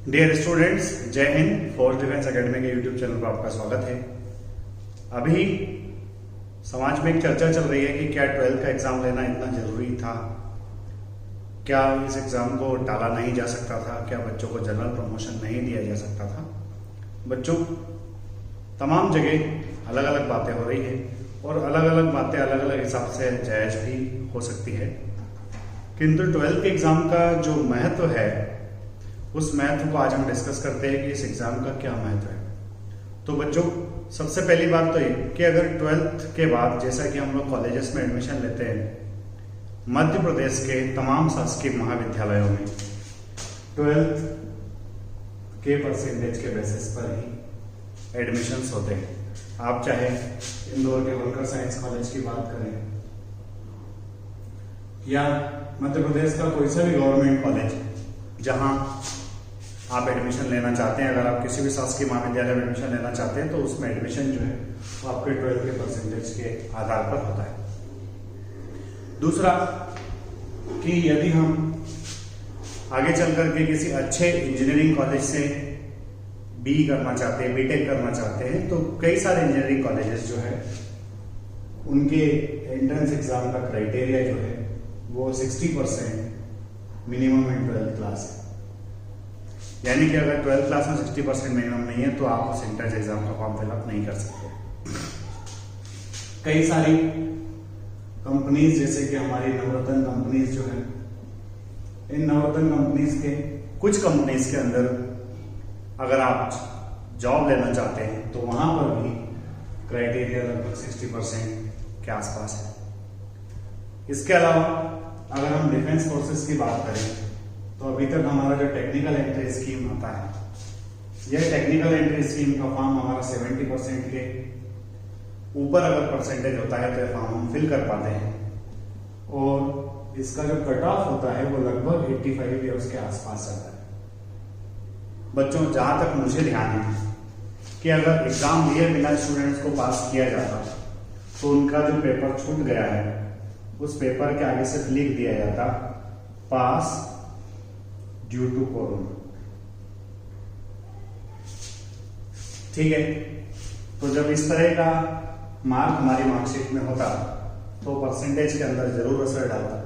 Dear students, जय Hind. Force defence academy के YouTube channel पर आपका स्वागत है। अभी समाज में एक चर्चा चल रही है कि क्या 12th का एग्जाम लेना इतना जरूरी था, क्या इस एग्जाम को टाला नहीं जा सकता था, क्या बच्चों को जनरल प्रमोशन नहीं दिया जा सकता था। बच्चों, तमाम जगह अलग अलग बातें हो रही है और अलग अलग बातें अलग अलग हिसाब से जायज भी हो सकती है, किंतु 12th के एग्जाम का जो महत्व है उस महत्व को आज हम डिस्कस करते हैं कि इस एग्जाम का क्या महत्व है। तो बच्चों, सबसे पहली बात तो ये कि अगर 12th के बाद, जैसा कि हम लोग कॉलेजेस में एडमिशन लेते हैं, मध्य प्रदेश के तमाम शासकीय महाविद्यालयों में 12th के परसेंटेज के बेसिस पर ही एडमिशन्स होते हैं। आप चाहे इंदौर के होलकर साइंस कॉलेज की बात करें या मध्य प्रदेश का कोई सा भी गवर्नमेंट कॉलेज जहां आप एडमिशन लेना चाहते हैं, अगर आप किसी भी शासकीय महाविद्यालय में एडमिशन लेना चाहते हैं तो उसमें एडमिशन जो है वो आपके 12th के परसेंटेज के आधार पर होता है। दूसरा कि यदि हम आगे चल करके किसी अच्छे इंजीनियरिंग कॉलेज से बी करना चाहते हैं, बीटेक करना चाहते हैं, तो कई सारे इंजीनियरिंग कॉलेजेस जो है उनके एंट्रेंस एग्जाम का क्राइटेरिया जो है वो 60% मिनिमम इन 12th क्लास है। यानी कि अगर 12th क्लास में 60% मिनिमम नहीं है तो आप उस एंट्रेंस एग्जाम का फॉर्म फिलअप नहीं कर सकते। कई सारी कंपनीज जैसे कि हमारी नवरत्न कंपनीज जो है, इन नवरत्न कंपनीज के कुछ कंपनीज के अंदर अगर आप जॉब लेना चाहते हैं तो वहां पर भी क्राइटेरिया लगभग 60% के आसपास है। इसके अलावा अगर हम डिफेंस फोर्सेस की बात करें तो अभी तक हमारा जो टेक्निकल एंट्री स्कीम आता है, यह टेक्निकल एंट्री स्कीम का फॉर्म हमारा 70% के ऊपर अगर परसेंटेज होता है तो यह फॉर्म हम फिल कर पाते हैं और इसका जो कट ऑफ होता है वो लगभग 85 या उसके आसपास जाता है। बच्चों, जहां तक मुझे ध्यान है कि अगर एग्जाम लिए बिना स्टूडेंट्स को पास किया जाता तो उनका जो पेपर छूट गया है उस पेपर के आगे से लिख दिया जाता पास ड्यू टू कोरोना। ठीक है, तो जब इस तरह का मार्क हमारी मार्कशीट में होता तो परसेंटेज के अंदर जरूर असर डालता।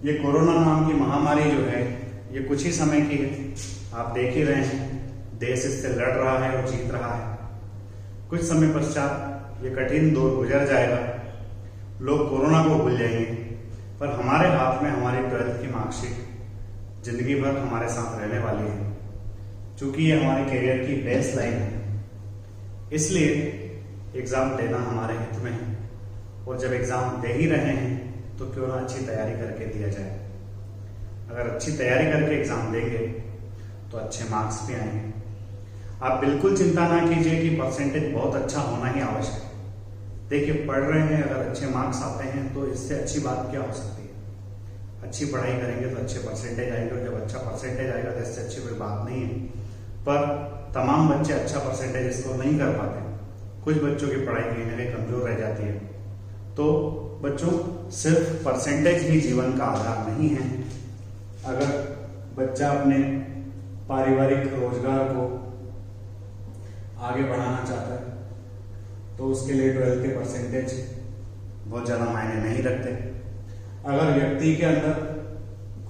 ये कोरोना नाम की महामारी जो है ये कुछ ही समय की है, आप देख ही रहे हैं, देश इससे लड़ रहा है और जीत रहा है। कुछ समय पश्चात ये कठिन दौर गुजर जाएगा, लोग कोरोना को भूल जाएंगे, पर हमारे हाथ में हमारी 12th की मार्कशीट जिंदगी भर हमारे साथ रहने वाली है। चूंकि ये हमारे करियर की बेस लाइन है, इसलिए एग्जाम देना हमारे हित में है और जब एग्जाम दे ही रहे हैं तो क्यों ना अच्छी तैयारी करके दिया जाए। अगर अच्छी तैयारी करके एग्जाम देंगे तो अच्छे मार्क्स भी आएंगे। आप बिल्कुल चिंता ना कीजिए कि परसेंटेज बहुत अच्छा होना ही आवश्यक है। देखिए, पढ़ रहे हैं, अगर अच्छे मार्क्स आते हैं तो इससे अच्छी बात क्या हो सकती है। अच्छी पढ़ाई करेंगे तो अच्छे परसेंटेज आएंगे और जब अच्छा परसेंटेज आएगा तो इससे अच्छी कोई बात नहीं है। पर तमाम बच्चे अच्छा परसेंटेज स्कोर नहीं कर पाते, कुछ बच्चों की पढ़ाई कहीं ना कहीं कमजोर रह जाती है। तो बच्चों, सिर्फ परसेंटेज ही जीवन का आधार नहीं है। अगर बच्चा अपने पारिवारिक रोजगार को आगे बढ़ाना चाहता है तो उसके लिए 12th के परसेंटेज बहुत ज्यादा मायने नहीं रखते। अगर व्यक्ति के अंदर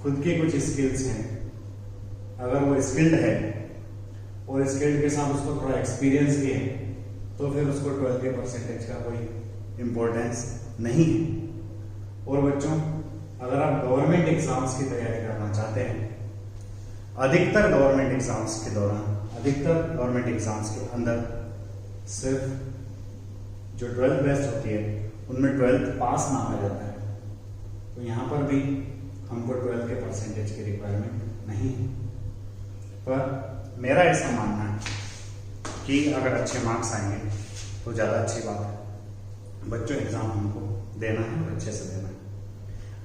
खुद की कुछ स्किल्स हैं, अगर वो स्किल्ड है और स्किल्ड के साथ उसको थोड़ा एक्सपीरियंस भी है तो फिर उसको 12th के परसेंटेज का कोई इंपॉर्टेंस नहीं है। और बच्चों, अगर आप गवर्नमेंट एग्जाम्स की तैयारी करना चाहते हैं, अधिकतर गवर्नमेंट एग्जाम्स के दौरान, अधिकतर गवर्नमेंट एग्जाम्स के अंदर सिर्फ जो 12th बेस्ट होती है उनमें 12th पास मांगा जाता है। तो यहाँ पर भी हमको 12th के परसेंटेज की रिक्वायरमेंट नहीं है। पर मेरा ऐसा मानना है कि अगर अच्छे मार्क्स आएंगे तो ज़्यादा अच्छी बात है। बच्चों, एग्जाम हमको देना है और अच्छे से देना है।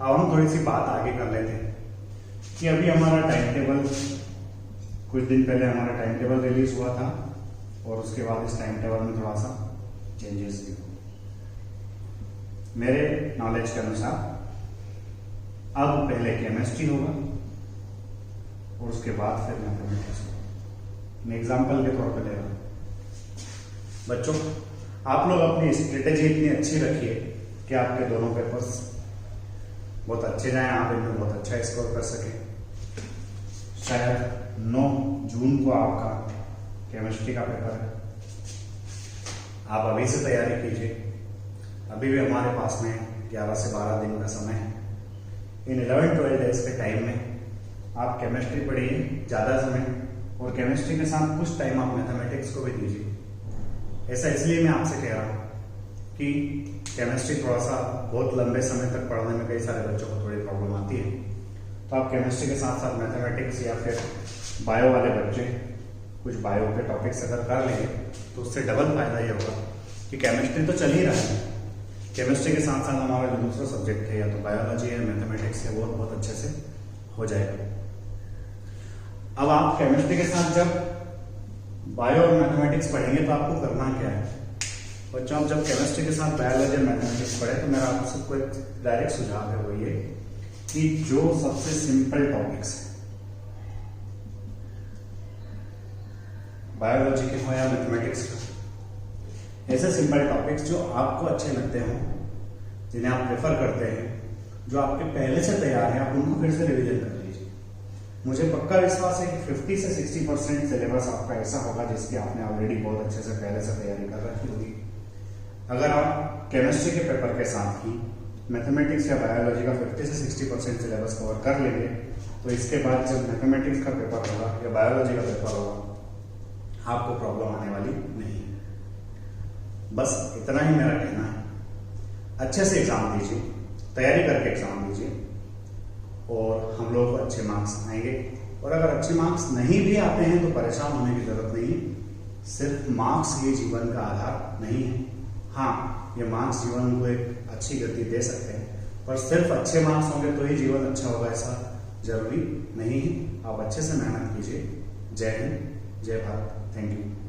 अब हम थोड़ी सी बात आगे कर लेते हैं कि अभी हमारा टाइम टेबल, कुछ दिन पहले हमारा टाइम टेबल रिलीज हुआ था और उसके बाद इस टाइम टेबल में थोड़ा सा चेंजेस भी हुए। मेरे नॉलेज के अनुसार अब पहले केमिस्ट्री होगा, और उसके बाद फिर मैथमेटिक्स। मैं एग्जाम्पल के तौर पर ले रहा हूँ। बच्चों, आप लोग अपनी स्ट्रेटेजी इतनी अच्छी रखिए कि आपके दोनों पेपर्स बहुत अच्छे जाएं, आप इनमें बहुत अच्छा स्कोर कर सकें। शायद 9 जून को आपका केमिस्ट्री का पेपर है। आप अभी से तैयारी कीजिए। अभी भी हमारे पास में 11 से 12 दिन का समय है। इन 11-12 डेज के टाइम में आप केमिस्ट्री पढ़िए ज़्यादा समय, और केमिस्ट्री के साथ कुछ टाइम आप मैथमेटिक्स को भी दीजिए। ऐसा इसलिए मैं आपसे कह रहा हूँ कि केमिस्ट्री थोड़ा सा बहुत लंबे समय तक पढ़ने में कई सारे बच्चों को थोड़ी प्रॉब्लम आती है। तो आप केमिस्ट्री के साथ साथ मैथमेटिक्स या फिर बायो वाले बच्चे कुछ बायो के टॉपिक्स अगर कर लेंगे तो उससे डबल फायदा ये होगा कि केमिस्ट्री तो चल ही रहा है, केमिस्ट्री के साथ साथ हमारा जो दूसरा सब्जेक्ट है या तो बायोलॉजी है, मैथमेटिक्स है, वो बहुत अच्छे से हो जाएगा। अब आप केमिस्ट्री के साथ जब बायो और मैथमेटिक्स पढ़ेंगे तो आपको करना क्या है बच्चों? आप जब केमिस्ट्री के साथ बायोलॉजी और मैथमेटिक्स पढ़े तो मेरा आप सबको एक डायरेक्ट सुझाव है, वो ये कि जो सबसे सिंपल टॉपिक्स है, बायोलॉजी के हो या मैथमेटिक्स का, ऐसे सिंपल टॉपिक्स जो आपको अच्छे लगते हों, जिन्हें आप प्रेफर करते हैं, जो आपके पहले से तैयार हैं, आप उनको फिर से रिवीजन कर लीजिए। मुझे पक्का विश्वास है कि 50 से 60% सिलेबस आपका ऐसा होगा जिसकी आपने ऑलरेडी बहुत अच्छे से पहले से तैयारी कर रखी होगी। अगर आप केमिस्ट्री के पेपर के साथ ही मैथमेटिक्स या बायोलॉजी का 50 से 60% सिलेबस कवर कर लेंगे तो इसके बाद जब मैथमेटिक्स का पेपर होगा या बायोलॉजी का पेपर होगा आपको प्रॉब्लम आने वाली नहीं है। बस इतना ही मेरा कहना है। अच्छे से एग्जाम दीजिए, तैयारी करके एग्जाम दीजिए और हम लोगों को अच्छे मार्क्स आएंगे। और अगर अच्छे मार्क्स नहीं भी आते हैं तो परेशान होने की जरूरत नहीं। सिर्फ मार्क्स ये जीवन का आधार नहीं है। हाँ, ये मार्क्स जीवन को एक अच्छी गति दे सकते हैं, पर सिर्फ अच्छे मार्क्स होंगे तो ही जीवन अच्छा होगा ऐसा जरूरी नहीं है। आप अच्छे से मेहनत कीजिए। जय हिंद, जय भारत। Thank you.